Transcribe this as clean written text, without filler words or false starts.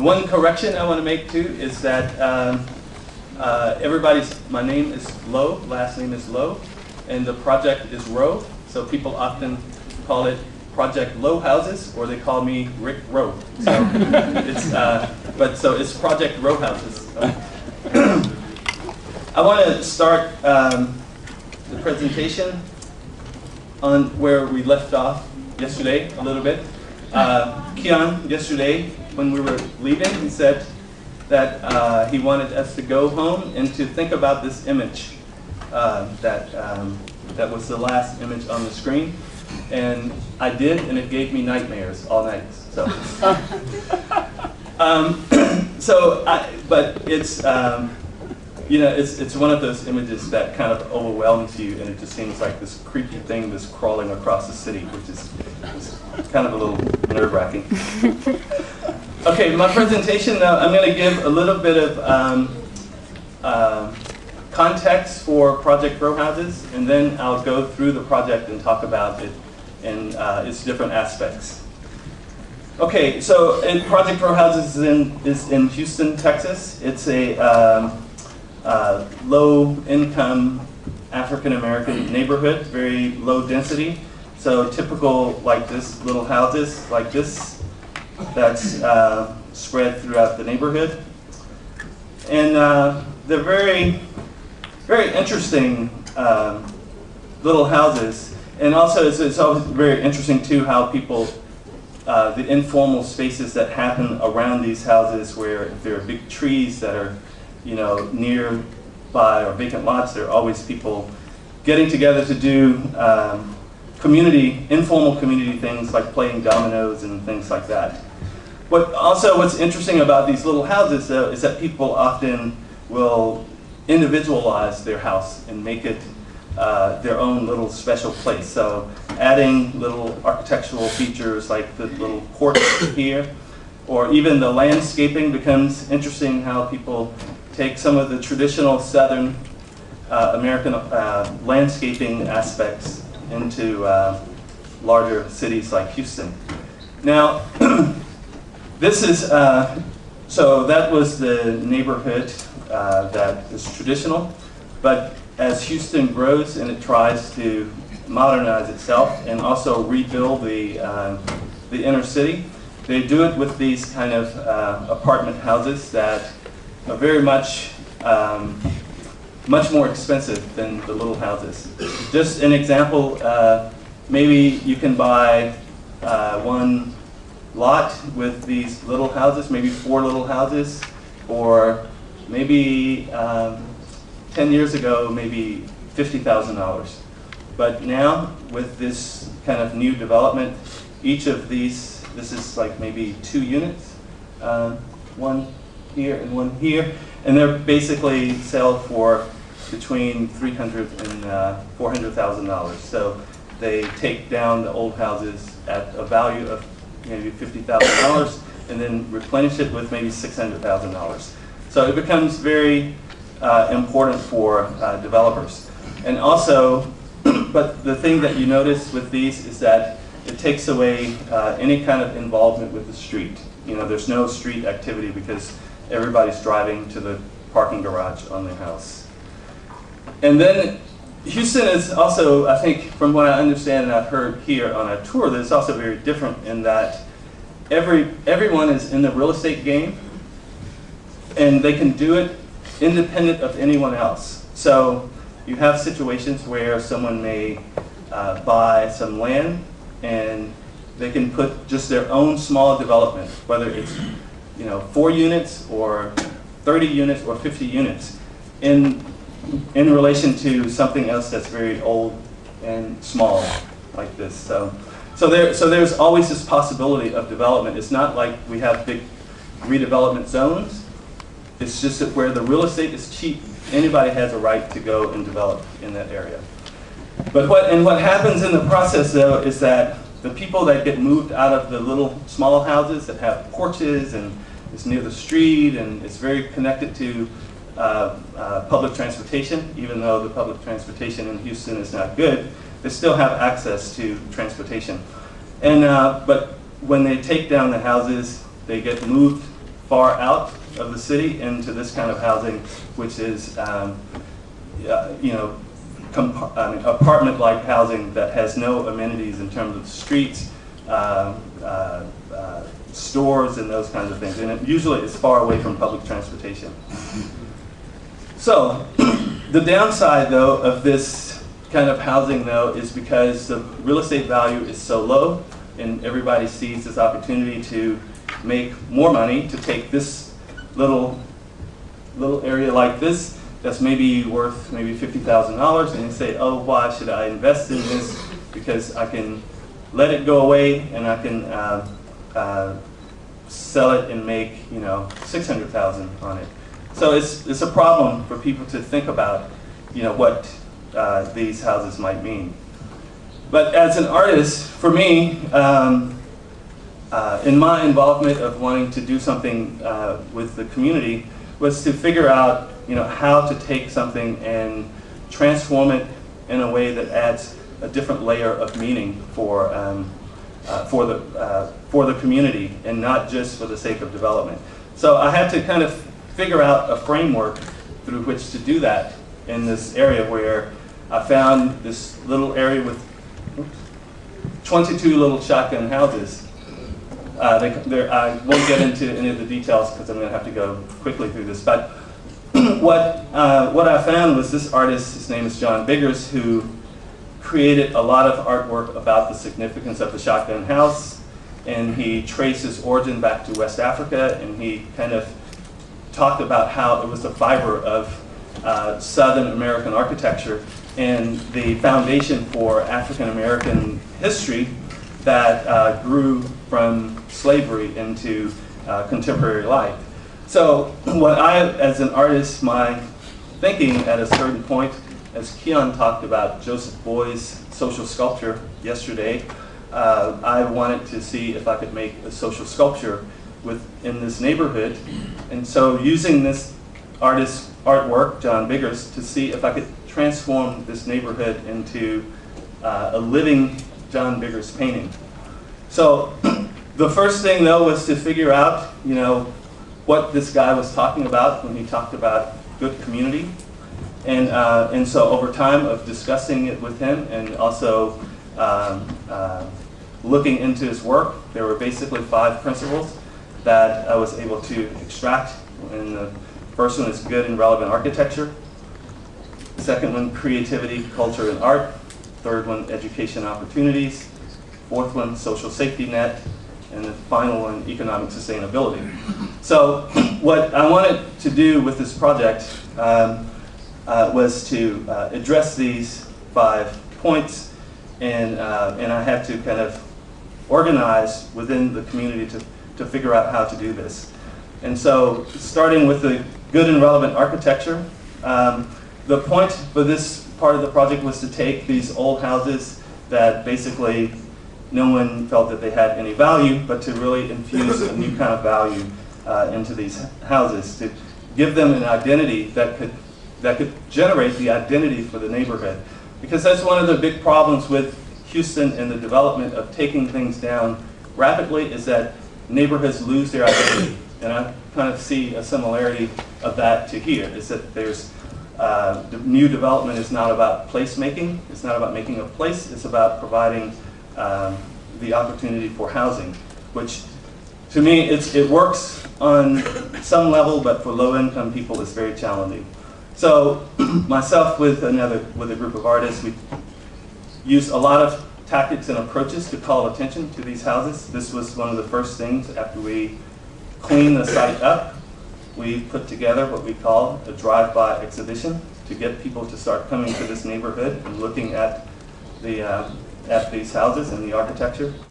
One correction I want to make too is that my name is Lowe, last name is Lowe, and the project is Rowe. So people often call it Project Low Houses, or they call me Rick Rowe. So it's Project Row Houses. I want to start the presentation on where we left off yesterday a little bit. Kian, yesterday, when we were leaving, he said that he wanted us to go home and to think about this image that was the last image on the screen. And I did, and it gave me nightmares all night. So, but it's it's one of those images that kind of overwhelms you, and it just seems like this creepy thing that's crawling across the city, which is kind of a little nerve-wracking. Okay, my presentation now, I'm going to give a little bit of context for Project Row Houses, and then I'll go through the project and talk about it and its different aspects. Okay, so Project Row Houses is in Houston, Texas. It's a low-income African-American neighborhood, very low density. So typical like this, little houses like this, that's spread throughout the neighborhood. And they're very, very interesting little houses. And also it's always very interesting too how people, the informal spaces that happen around these houses, where if there are big trees that are nearby or vacant lots, there are always people getting together to do informal community things like playing dominoes and things like that. What's interesting about these little houses, though, is that people often will individualize their house and make it their own little special place. So adding little architectural features like the little porch here, or even the landscaping becomes interesting, how people take some of the traditional Southern American landscaping aspects into larger cities like Houston. Now, this is, so that was the neighborhood that is traditional, but as Houston grows and it tries to modernize itself and also rebuild the inner city, they do it with these kind of apartment houses that are very much much more expensive than the little houses. Just an example, maybe you can buy one lot with these little houses, maybe 4 little houses, or maybe 10 years ago, maybe $50,000. But now, with this kind of new development, each of these, this is like maybe 2 units, one here and one here, and they're basically sell for between $300,000 and $400,000. So they take down the old houses at a value of maybe $50,000 and then replenish it with maybe $600,000. So it becomes very important for developers. And also, but the thing that you notice with these is that it takes away any kind of involvement with the street. There's no street activity because everybody's driving to the parking garage on their house. And then Houston is also, I think, from what I understand and I've heard here on a tour, that it's also very different in that everyone is in the real estate game, and they can do it independent of anyone else. So you have situations where someone may buy some land and they can put just their own small development, whether it's 4 units or 30 units or 50 units in relation to something else that's very old and small like this. So there's always this possibility of development. It's not like we have big redevelopment zones. It's just that where the real estate is cheap, anybody has a right to go and develop in that area. But what happens in the process, though, is that the people that get moved out of the little small houses that have porches and it's near the street and it's very connected to public transportation, even though the public transportation in Houston is not good, they still have access to transportation. And but when they take down the houses, they get moved far out of the city into this kind of housing, which is apartment-like housing that has no amenities in terms of streets, stores, and those kinds of things. And it usually is far away from public transportation. So the downside, though, of this kind of housing, though, is because the real estate value is so low, and everybody sees this opportunity to make more money, to take this little area like this that's maybe worth maybe $50,000, and you say, oh, why should I invest in this? Because I can let it go away, and I can sell it and make $600,000 on it. So it's a problem for people to think about what these houses might mean. But as an artist, for me, in my involvement of wanting to do something with the community, was to figure out how to take something and transform it in a way that adds a different layer of meaning for the community, and not just for the sake of development. So I had to kind of figure out a framework through which to do that in this area, where I found this little area with 22 little shotgun houses. I won't get into any of the details because I'm going to have to go quickly through this. But what I found was this artist, his name is John Biggers, who created a lot of artwork about the significance of the shotgun house. And he traced his origin back to West Africa, and he kind of talked about how it was the fiber of Southern American architecture and the foundation for African American history that grew from slavery into contemporary life. So what as an artist, my thinking at a certain point, as Keon talked about Joseph Boy's social sculpture yesterday, I wanted to see if I could make a social sculpture in this neighborhood. And so using this artist's artwork, John Biggers, to see if I could transform this neighborhood into a living John Biggers painting. So the first thing, though, was to figure out, what this guy was talking about when he talked about good community. And so over time of discussing it with him and also looking into his work, there were basically 5 principles that I was able to extract. And the first one is good and relevant architecture. The second one, creativity, culture, and art. Third one, education opportunities. Fourth one, social safety net. And the final one, economic sustainability. So what I wanted to do with this project was to address these 5 points, and I had to kind of organize within the community to figure out how to do this. And so starting with the good and relevant architecture, the point for this part of the project was to take these old houses that basically no one felt that they had any value, but to really infuse a new kind of value into these houses, to give them an identity that could generate the identity for the neighborhood. Because that's one of the big problems with Houston and the development of taking things down rapidly, is that neighborhoods lose their identity. And I kind of see a similarity of that to here, is that there's new development is not about placemaking, it's not about making a place, it's about providing the opportunity for housing, which to me it works on some level, but for low-income people it's very challenging. So myself with a group of artists, we used a lot of tactics and approaches to call attention to these houses. This was one of the first things after we cleaned the site up. We put together what we call a drive-by exhibition to get people to start coming to this neighborhood and looking at these houses and the architecture.